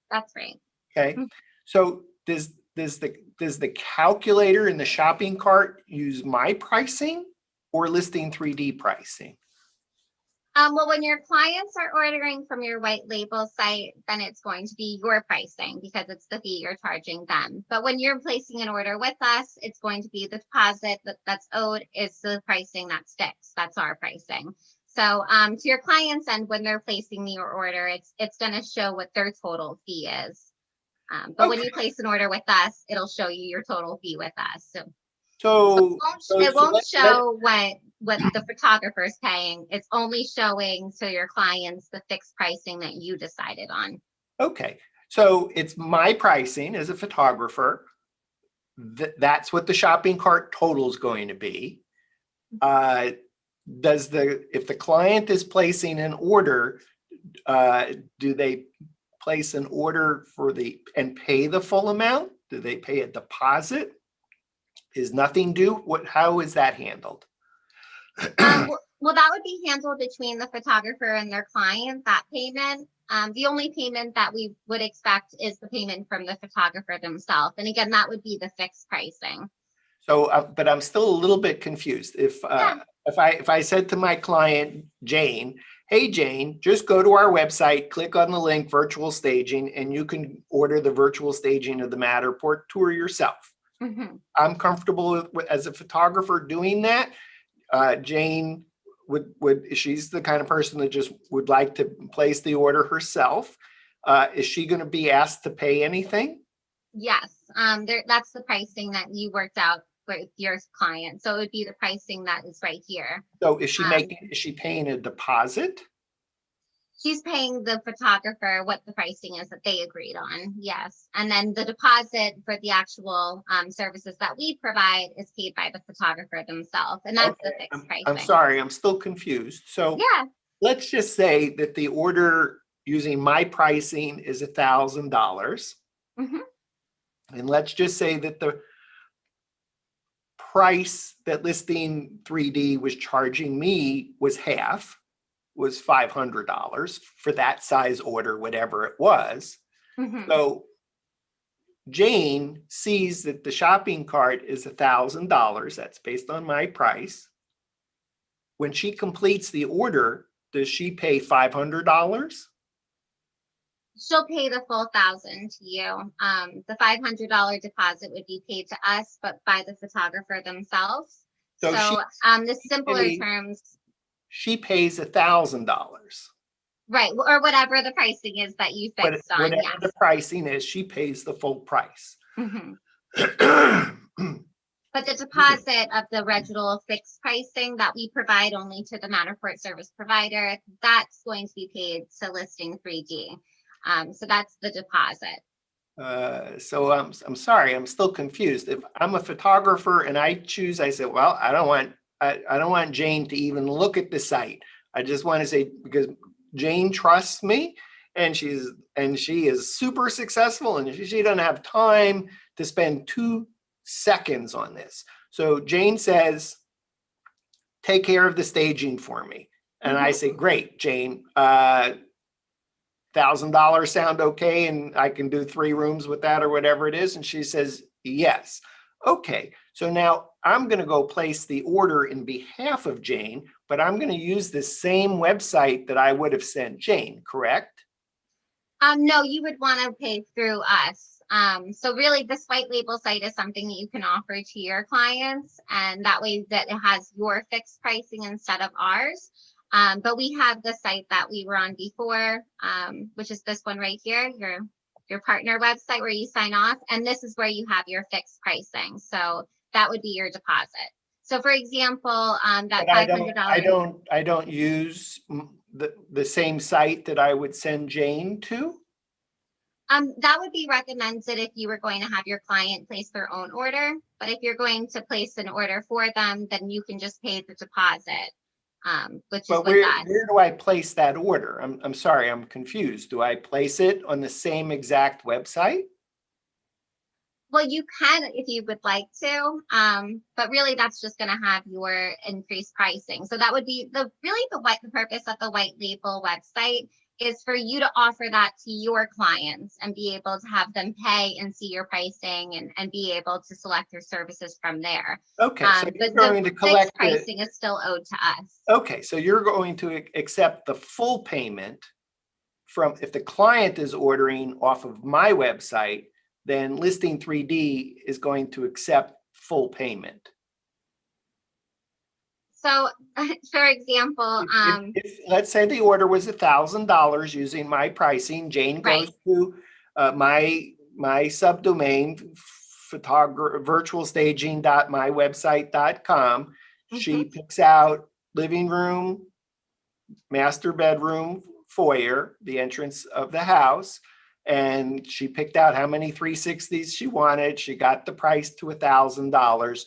That's right. Okay. So does the calculator in the shopping cart use my pricing or listing 3D pricing? Well, when your clients are ordering from your white label site, then it's going to be your pricing because it's the fee you're charging them. But when you're placing an order with us, it's going to be the deposit that's owed is the pricing that sticks. That's our pricing. So to your clients, and when they're placing your order, it's going to show what their total fee is. But when you place an order with us, it'll show you your total fee with us. So it won't show what the photographer is paying. It's only showing to your clients the fixed pricing that you decided on. Okay, so it's my pricing as a photographer. That's what the shopping cart total is going to be. If the client is placing an order, do they place an order and pay the full amount? Do they pay a deposit? Is nothing due? How is that handled? Well, that would be handled between the photographer and their client, that payment. The only payment that we would expect is the payment from the photographer themselves. And again, that would be the fixed pricing. So, but I'm still a little bit confused. If I said to my client, Jane, hey, Jane, just go to our website, click on the link Virtual Staging, and you can order the virtual staging of the Matterport tour yourself. Mm-hmm. I'm comfortable as a photographer doing that. Jane she's the kind of person that just would like to place the order herself. Is she going to be asked to pay anything? Yes, that's the pricing that you worked out with your client. So it would be the pricing that is right here. So is she paying a deposit? She's paying the photographer what the pricing is that they agreed on. Yes. And then the deposit for the actual services that we provide is paid by the photographer themselves. And that's the fixed pricing. I'm sorry, I'm still confused. So yeah, let's just say that the order using my pricing is $1,000. Mm-hmm. And let's just say that the price that listing 3D was charging me was $500 for that size order, whatever it was. Mm-hmm. So Jane sees that the shopping cart is $1,000. That's based on my price. When she completes the order, does she pay $500? She'll pay the full $1,000 to you. The $500 deposit would be paid to us, but by the photographer themselves. So the simpler terms, she pays $1,000. Right, or whatever the pricing is that you fixed on. Whatever the pricing is, she pays the full price. Mm-hmm. But the deposit of the original fixed pricing that we provide only to the Matterport service provider, that's going to be paid to listing 3D. So that's the deposit. So I'm sorry, I'm still confused. If I'm a photographer and I say, well, I don't want Jane to even look at the site. I just want to say, because Jane trusts me, and she is super successful, and she doesn't have time to spend 2 seconds on this. So Jane says, take care of the staging for me. And I say, great, Jane, $1,000 sound okay? And I can do 3 rooms with that or whatever it is. And she says, yes. Okay, so now I'm going to go place the order in behalf of Jane, but I'm going to use the same website that I would have sent Jane, correct? No, you would want to pay through us. So really this white label site is something that you can offer to your clients, and that way that it has your fixed pricing instead of ours. But we have the site that we were on before, which is this one right here, your partner website where you sign off, and this is where you have your fixed pricing. So that would be your deposit. So for example, that $500. I don't use the same site that I would send Jane to. That would be recommended if you were going to have your client place their own order. But if you're going to place an order for them, then you can just pay the deposit, which is with us. Where do I place that order? I'm sorry, I'm confused. Do I place it on the same exact website? Well, you can if you would like to, but really that's just going to have your increased pricing. So that would be the purpose of the white label website is for you to offer that to your clients and be able to have them pay and see your pricing and be able to select your services from there. Okay, so you're But going to collect pricing is still owed to us. Okay, so you're going to accept the full payment from, if the client is ordering off of my website, then Listing 3D is going to accept full payment. So, for example, let's say the order was $1,000 using my pricing. Jane goes to my subdomain, virtualstaging.mywebsite.com. She picks out living room, master bedroom, foyer, the entrance of the house, and she picked out how many 360s she wanted. She got the price to $1,000.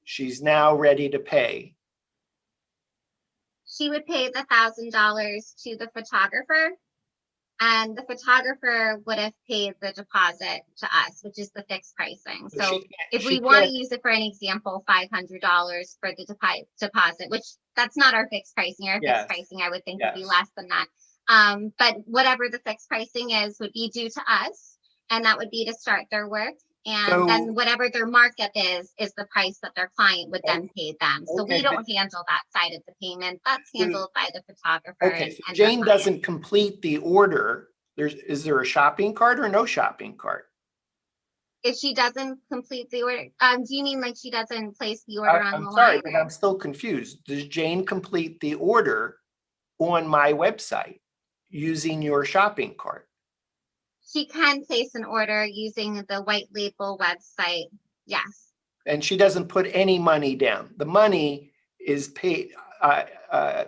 She's now ready to pay. She would pay the $1,000 to the photographer, and the photographer would have paid the deposit to us, which is the fixed pricing. So if we want to use it for an example, $500 for the deposit, which that's not our fixed pricing. Our fixed pricing, I would think, would be less than that. But whatever the fixed pricing is would be due to us, and that would be to start their work. And then whatever their markup is the price that their client would then pay them. So we don't handle that side of the payment. That's handled by the photographer. Okay, so Jane doesn't complete the order. Is there a shopping cart or no shopping cart? If she doesn't complete the order, do you mean like she doesn't place the order on the line? I'm sorry, but I'm still confused. Does Jane complete the order on my website using your shopping cart? She can place an order using the white label website, yes. And she doesn't put any money down. The money is paid.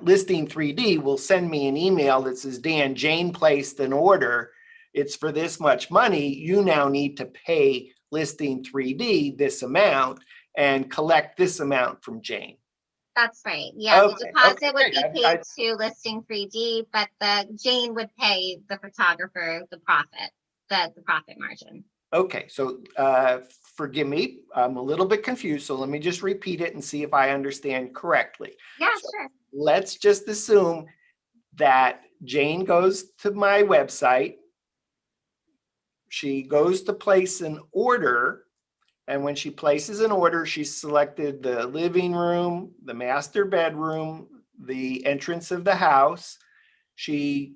Listing 3D will send me an email that says, Dan, Jane placed an order. It's for this much money. You now need to pay Listing 3D this amount and collect this amount from Jane. That's right. Yeah, the deposit would be paid to Listing 3D, but the Jane would pay the photographer the profit, the profit margin. Okay, so forgive me, I'm a little bit confused. So let me just repeat it and see if I understand correctly. Yeah, sure. Let's just assume that Jane goes to my website. She goes to place an order. And when she places an order, she's selected the living room, the master bedroom, the entrance of the house. She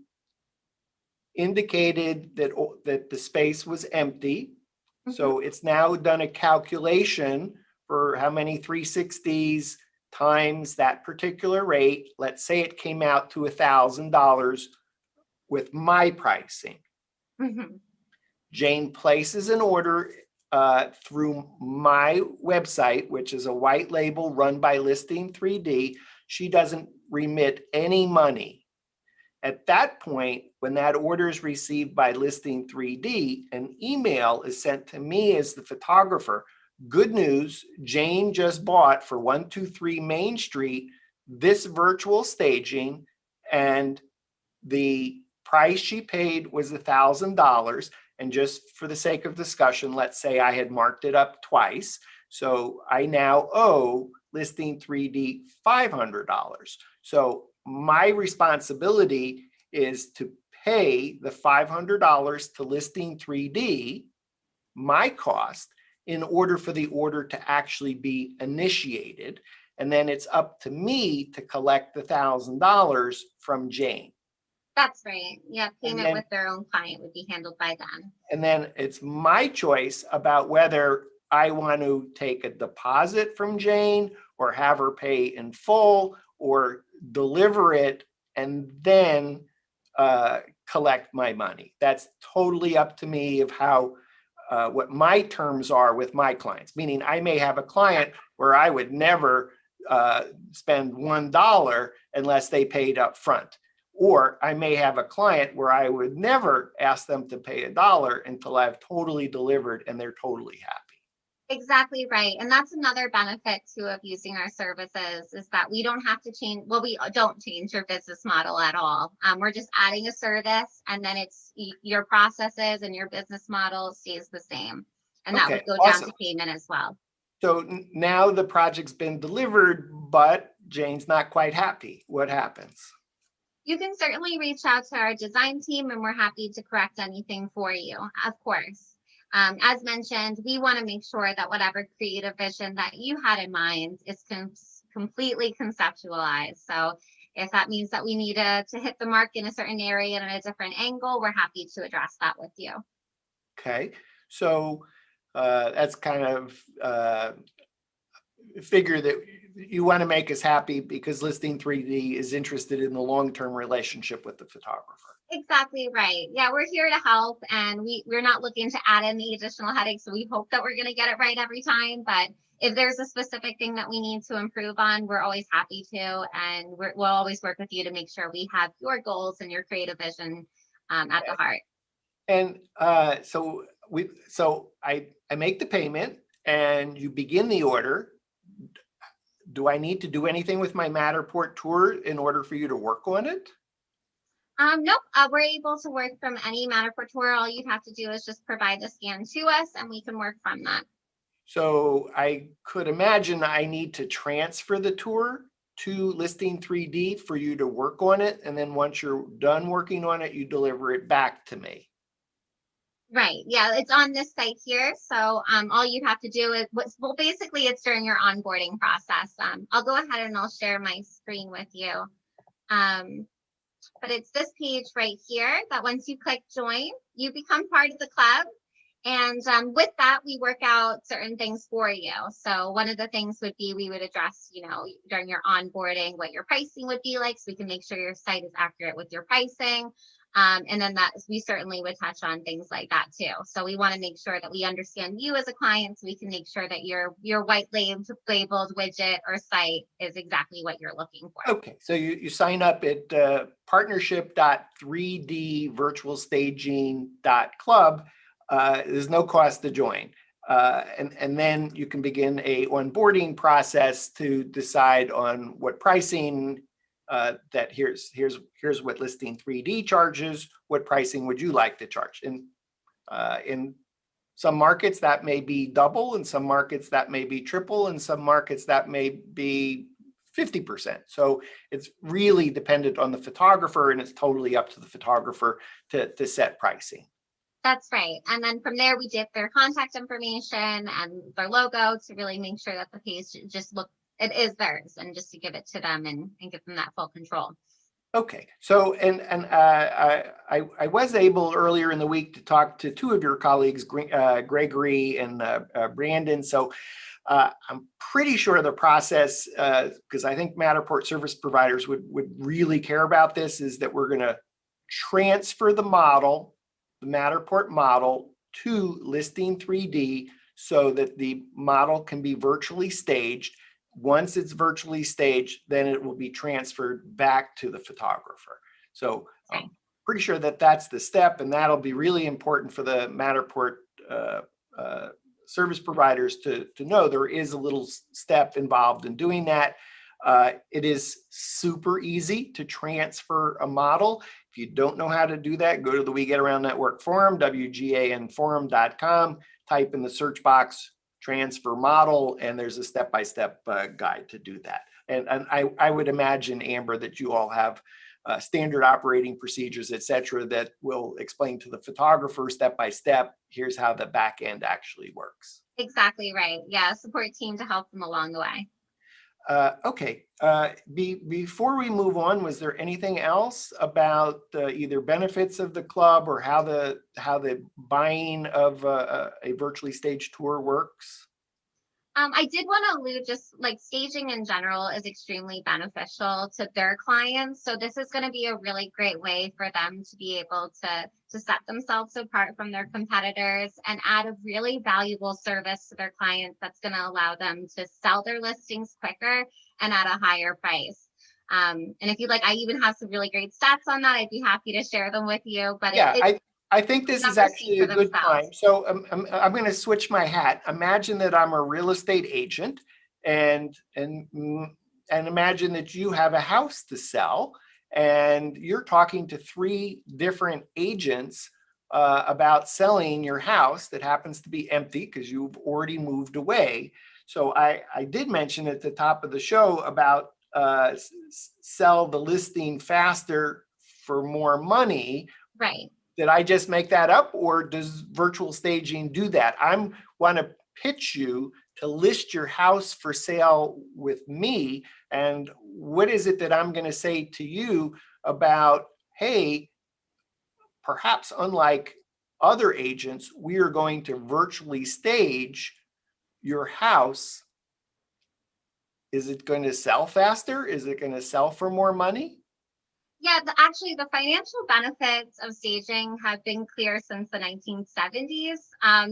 indicated that the space was empty. So it's now done a calculation for how many 360s times that particular rate. Let's say it came out to $1,000 with my pricing. Jane places an order through my website, which is a white label run by Listing 3D. She doesn't remit any money. At that point, when that order is received by Listing 3D, an email is sent to me as the photographer. Good news, Jane just bought for 123 Main Street this virtual staging and the price she paid was $1,000. And just for the sake of discussion, let's say I had marked it up twice. So I now owe Listing 3D $500. So my responsibility is to pay the $500 to Listing 3D, my cost, in order for the order to actually be initiated. And then it's up to me to collect the $1,000 from Jane. That's right. Yeah, payment then, with their own client would be handled by them. And then it's my choice about whether I want to take a deposit from Jane or have her pay in full or deliver it and then collect my money. That's totally up to me of how what my terms are with my clients. Meaning I may have a client where I would never spend $1 unless they paid up front. Or I may have a client where I would never ask them to pay $1 until I've totally delivered and they're totally happy. Exactly right. And that's another benefit too of using our services is that we don't have to change, well, we don't change your business model at all. We're just adding a service and then it's your processes and your business model stays the same. And that would go down to payment as well. So now the project's been delivered, but Jane's not quite happy. What happens? You can certainly reach out to our design team and we're happy to correct anything for you, of course. As mentioned, we want to make sure that whatever creative vision that you had in mind is completely conceptualized. So if that means that we need to hit the mark in a certain area and at a different angle, we're happy to address that with you. Okay, so that's kind of figure that you want to make us happy because Listing 3D is interested in the long-term relationship with the photographer. Exactly right. Yeah, we're here to help and we're not looking to add any additional headaches. So we hope that we're going to get it right every time. But if there's a specific thing that we need to improve on, we're always happy to. And we'll always work with you to make sure we have your goals and your creative vision at the heart. And so I make the payment and you begin the order. Do I need to do anything with my Matterport tour in order for you to work on it? Nope, we're able to work from any Matterport tour. All you'd have to do is just provide the scan to us and we can work from that. So I could imagine I need to transfer the tour to Listing 3D for you to work on it. And then once you're done working on it, you deliver it back to me. Right. Yeah, it's on this site here. So all you have to do is, well, basically it's during your onboarding process. I'll go ahead and I'll share my screen with you. But it's this page right here that once you click join, you become part of the club. And with that, we work out certain things for you. So one of the things would be we would address, during your onboarding, what your pricing would be like. So we can make sure your site is accurate with your pricing. And then we certainly would touch on things like that too. So we want to make sure that we understand you as a client so we can make sure that your white labeled widget or site is exactly what you're looking for. Okay, so you sign up at partnership.3dvirtualstaging.club. There's no cost to join. And then you can begin a onboarding process to decide on what pricing, that here's what Listing 3D charges, what pricing would you like to charge? And in some markets that may be double, in some markets that may be triple, in some markets that may be 50%. So it's really dependent on the photographer and it's totally up to the photographer to set pricing. That's right. And then from there, we get their contact information and their logo to really make sure that the page it is theirs and just to give it to them and give them that full control. Okay. So, I was able earlier in the week to talk to two of your colleagues, Gregory and Brandon. So I'm pretty sure the process, because I think Matterport service providers would really care about this, is that we're going to transfer the Matterport model to Listing 3D so that the model can be virtually staged. Once it's virtually staged, then it will be transferred back to the photographer. So I'm pretty sure that that's the step, and that'll be really important for the Matterport service providers to know there is a little step involved in doing that. It is super easy to transfer a model. If you don't know how to do that, go to the We Get Around Network forum, WGANforum.com, type in the search box, transfer model, and there's a step-by-step guide to do that. And I would imagine, Amber, that you all have standard operating procedures, et cetera, that will explain to the photographer step-by-step, here's how the back end actually works. Exactly right. Yeah, support team to help them along the way. Okay, before we move on, was there anything else about either benefits of the club or how the buying of a virtually staged tour works? I did want to allude, just like staging in general is extremely beneficial to their clients. So this is going to be a really great way for them to be able to set themselves apart from their competitors and add a really valuable service to their clients that's going to allow them to sell their listings quicker and at a higher price. And if you'd like, I even have some really great stats on that. I'd be happy to share them with you. But yeah, I think this is actually a good time. So I'm going to switch my hat. Imagine that I'm a real estate agent, and imagine that you have a house to sell, and you're talking to 3 different agents about selling your house that happens to be empty because you've already moved away. So I did mention at the top of the show about sell the listing faster for more money. Right. Did I just make that up, or does virtual staging do that? I want to pitch you to list your house for sale with me. And what is it that I'm going to say to you about, hey, perhaps unlike other agents, we are going to virtually stage your house. Is it going to sell faster? Is it going to sell for more money? Yeah, actually, the financial benefits of staging have been clear since the 1970s.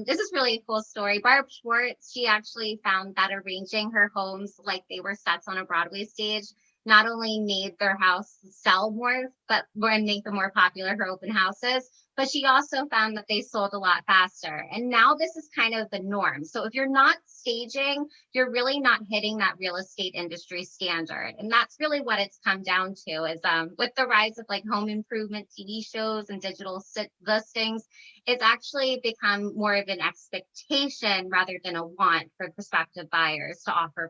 This is really a cool story. Barb Schwartz, she actually found that arranging her homes like they were sets on a Broadway stage not only made their house sell more, but make them more popular, her open houses, but she also found that they sold a lot faster. And now this is kind of the norm. So if you're not staging, you're really not hitting that real estate industry standard. And that's really what it's come down to is with the rise of like home improvement TV shows and digital listings, it's actually become more of an expectation rather than a want for prospective buyers to offer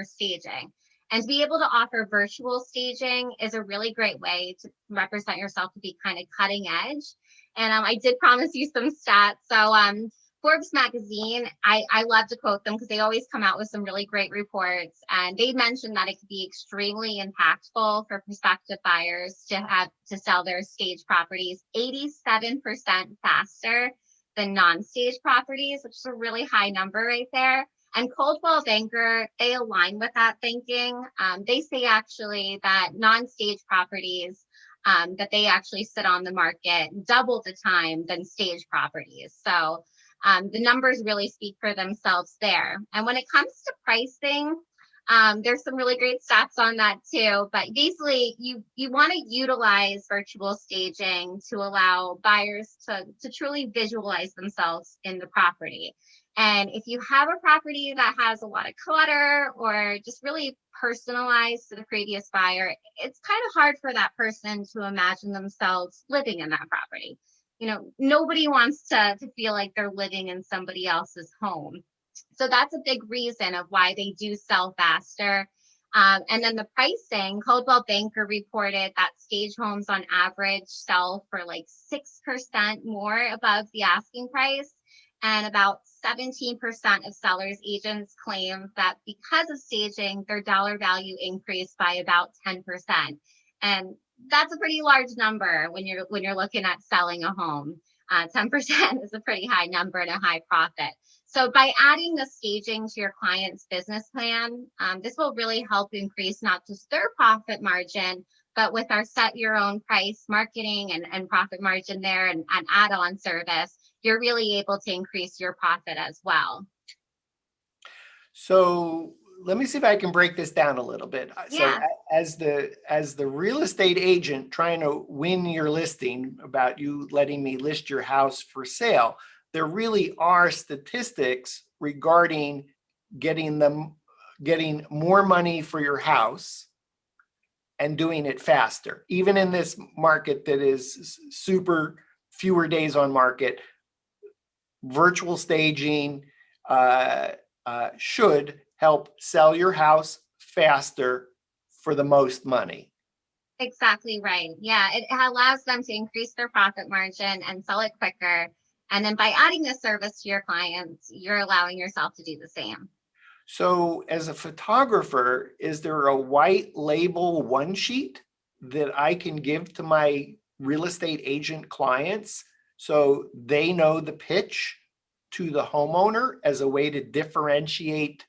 staging. And to be able to offer virtual staging is a really great way to represent yourself to be kind of cutting edge. And I did promise you some stats. So Forbes magazine, I love to quote them because they always come out with some really great reports. And they mentioned that it could be extremely impactful for prospective buyers to sell their stage properties 87% faster than non-stage properties, which is a really high number right there. And Coldwell Banker, they align with that thinking. They say actually that non-stage properties, that they actually sit on the market double the time than stage properties. So the numbers really speak for themselves there. And when it comes to pricing, there's some really great stats on that too. But basically, you want to utilize virtual staging to allow buyers to truly visualize themselves in the property. And if you have a property that has a lot of clutter or just really personalized to the previous buyer, it's kind of hard for that person to imagine themselves living in that property. You know, nobody wants to feel like they're living in somebody else's home. So that's a big reason of why they do sell faster. And then the pricing, Coldwell Banker reported that stage homes on average sell for like 6% more above the asking price. And about 17% of sellers agents claim that because of staging, their dollar value increased by about 10%. And that's a pretty large number when you're looking at selling a home. 10% is a pretty high number and a high profit. So by adding the staging to your client's business plan, this will really help increase not just their profit margin, but with our set your own price marketing and profit margin there and add-on service, you're really able to increase your profit as well. So let me see if I can break this down a little bit. Yeah. So as the real estate agent trying to win your listing about you letting me list your house for sale, there really are statistics regarding getting them getting more money for your house and doing it faster. Even in this market that is super fewer days on market, virtual staging should help sell your house faster for the most money. Exactly right. Yeah, it allows them to increase their profit margin and sell it quicker. And then by adding this service to your clients, you're allowing yourself to do the same. So as a photographer, is there a white label one sheet that I can give to my real estate agent clients so they know the pitch to the homeowner as a way to differentiate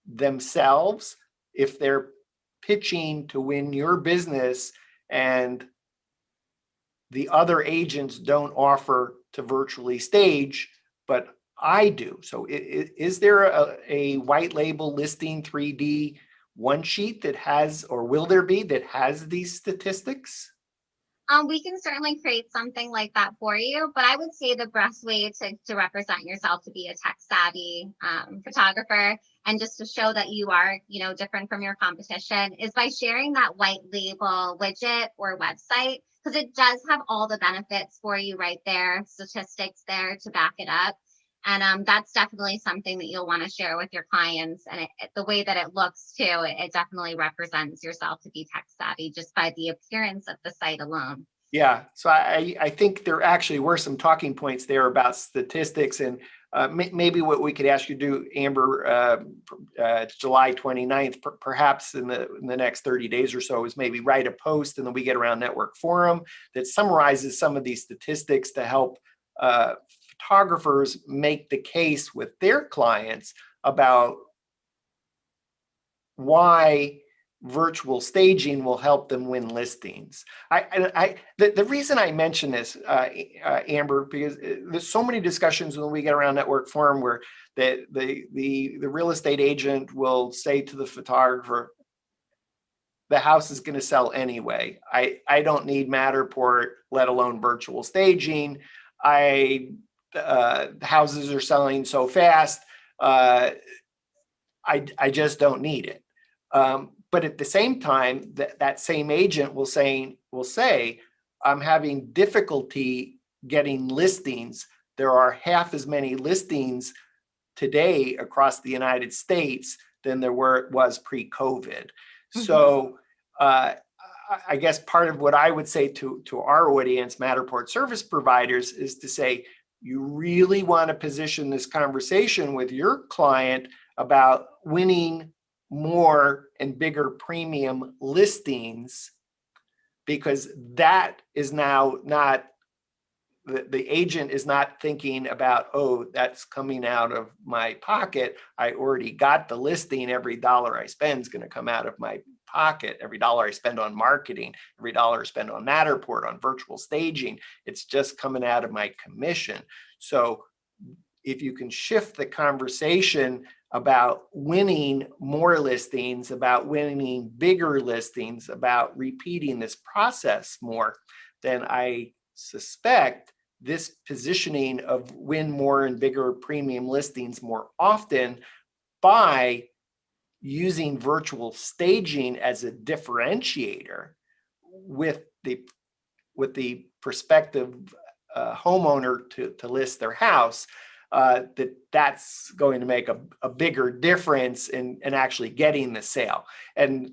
themselves if they're pitching to win your business and the other agents don't offer to virtually stage, but I do. So is there a white label listing 3D one sheet that has, or will there be, that has these statistics? We can certainly create something like that for you, but I would say the best way to represent yourself to be a tech savvy photographer and just to show that you are, different from your competition is by sharing that white label widget or website, because it does have all the benefits for you right there, statistics there to back it up. And that's definitely something that you'll want to share with your clients. And the way that it looks too, it definitely represents yourself to be tech savvy just by the appearance of the site alone. Yeah, so I think there actually were some talking points there about statistics, and maybe what we could ask you to do, Amber, July 29th, perhaps in the next 30 days or so, is maybe write a post in the We Get Around Network forum that summarizes some of these statistics to help photographers make the case with their clients about why virtual staging will help them win listings. The reason I mention this, Amber, because there's so many discussions when We Get Around Network forum where the real estate agent will say to the photographer, the house is going to sell anyway. I don't need Matterport, let alone virtual staging. Houses are selling so fast. I just don't need it. But at the same time, that same agent will say, I'm having difficulty getting listings. There are half as many listings today across the United States than there was pre-COVID. Mm-hmm. So I guess part of what I would say to our audience, Matterport service providers, is to say, you really want to position this conversation with your client about winning more and bigger premium listings, because that is now not, the agent is not thinking about, oh, that's coming out of my pocket. I already got the listing. Every dollar I spend is going to come out of my pocket. Every dollar I spend on marketing, every dollar I spend on Matterport, on virtual staging, it's just coming out of my commission. So if you can shift the conversation about winning more listings, about winning bigger listings, about repeating this process more, then I suspect this positioning of win more and bigger premium listings more often by using virtual staging as a differentiator with the prospective homeowner to list their house, that's going to make a bigger difference in actually getting the sale. And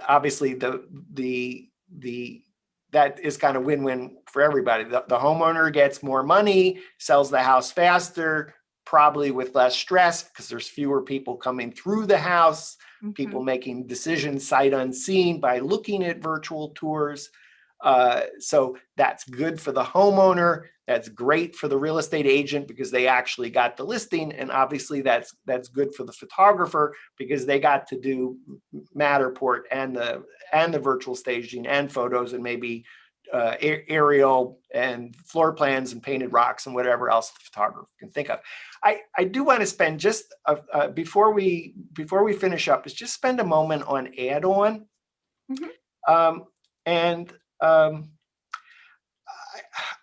obviously that is kind of win-win for everybody. The homeowner gets more money, sells the house faster, probably with less stress because there's fewer people coming through the house, mm-hmm. people making decisions sight unseen by looking at virtual tours. So that's good for the homeowner. That's great for the real estate agent because they actually got the listing. And obviously that's good for the photographer because they got to do Matterport and the virtual staging and photos and maybe aerial and floor plans and painted rocks and whatever else the photographer can think of. I do want to spend just before we finish up, is just spend a moment on add-on. Mm-hmm.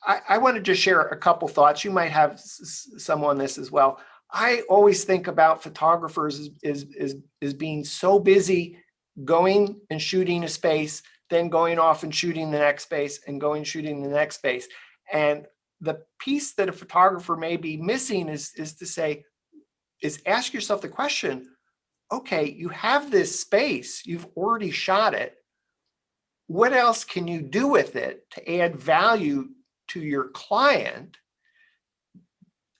I want to just share a couple thoughts. You might have some on this as well. I always think about photographers as being so busy going and shooting a space, then going off and shooting the next space and going shooting the next space. And the piece that a photographer may be missing is ask yourself the question, okay, you have this space, you've already shot it. What else can you do with it to add value to your client?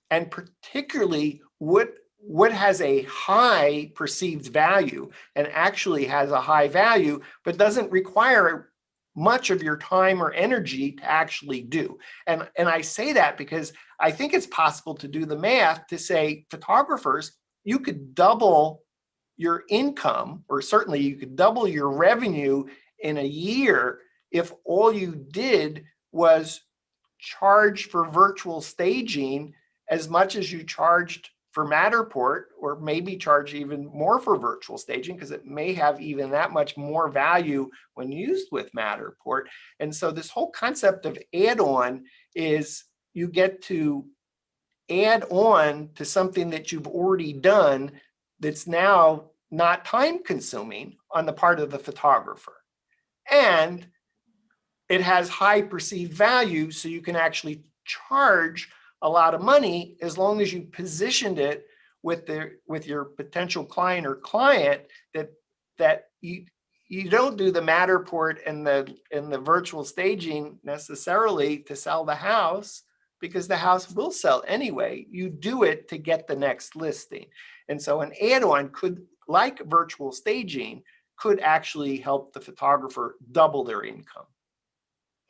And particularly what has a high perceived value and actually has a high value, but doesn't require much of your time or energy to actually do. And I say that because I think it's possible to do the math to say, photographers, you could double your income, or certainly you could double your revenue in a year if all you did was charge for virtual staging as much as you charged for Matterport, or maybe charge even more for virtual staging, because it may have even that much more value when used with Matterport. And so this whole concept of add-on is you get to add on to something that you've already done that's now not time consuming on the part of the photographer. And it has high perceived value, so you can actually charge a lot of money as long as you positioned it with your potential client or client that you don't do the Matterport and the virtual staging necessarily to sell the house, because the house will sell anyway. You do it to get the next listing. And so an add-on could, like virtual staging, could actually help the photographer double their income.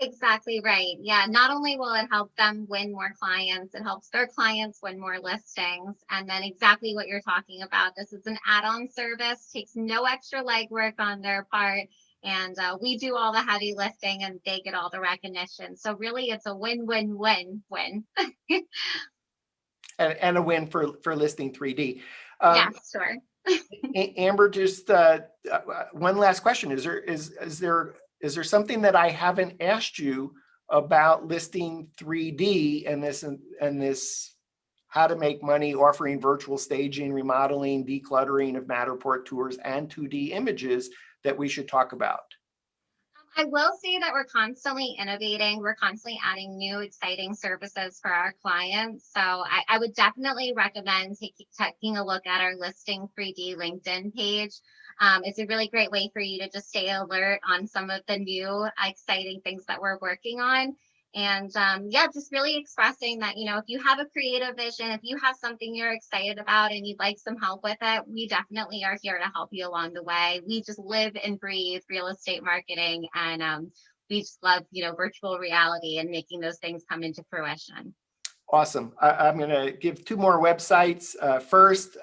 Exactly right. Yeah, not only will it help them win more clients, it helps their clients win more listings. And then exactly what you're talking about. This is an add-on service, takes no extra legwork on their part. And we do all the heavy lifting and they get all the recognition. So really it's a win-win-win-win. And a win for Listing 3D. Yes, sure. Amber, just one last question. Is there something that I haven't asked you about Listing 3D and this how to make money offering virtual staging, remodeling, decluttering of Matterport tours and 2D images that we should talk about? I will say that we're constantly innovating. We're constantly adding new exciting services for our clients. So I would definitely recommend taking a look at our Listing 3D LinkedIn page. It's a really great way for you to just stay alert on some of the new exciting things that we're working on. And yeah, just really expressing that, if you have a creative vision, if you have something you're excited about and you'd like some help with it, we definitely are here to help you along the way. We just live and breathe real estate marketing, and we just love, virtual reality and making those things come into fruition. Awesome. I'm going to give two more websites. First,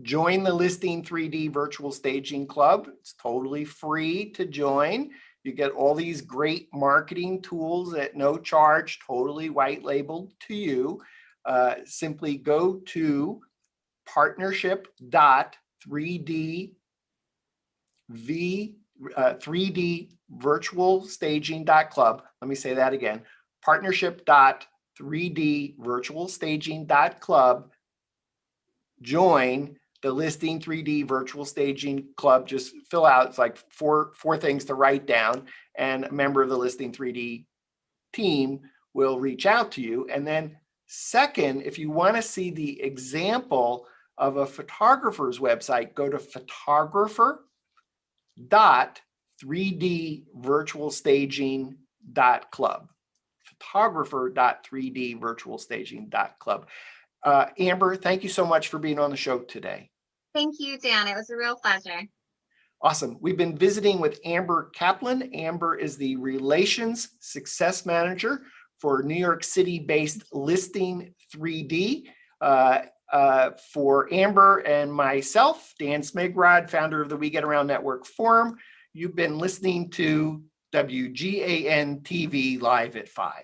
join the Listing 3D Virtual Staging Club. It's totally free to join. You get all these great marketing tools at no charge, totally white labeled to you. Simply go to partnership.3D virtualstaging.club. Let me say that again. Partnership.3dvirtualstaging.club. Join the Listing 3D Virtual Staging Club. Just fill out, it's like four things to write down, and a member of the Listing 3D team will reach out to you. And then second, if you want to see the example of a photographer's website, go to photographer.3dvirtualstaging.club. photographer.3dvirtualstaging.club. Amber, thank you so much for being on the show today. Thank you, Dan. It was a real pleasure. Awesome. We've been visiting with Amber Kaplan. Amber is the Relations Success Manager for New York City-based Listing 3D. For Amber and myself, Dan Smigrod, founder of the We Get Around Network Forum, you've been listening to WGAN-TV Live at 5.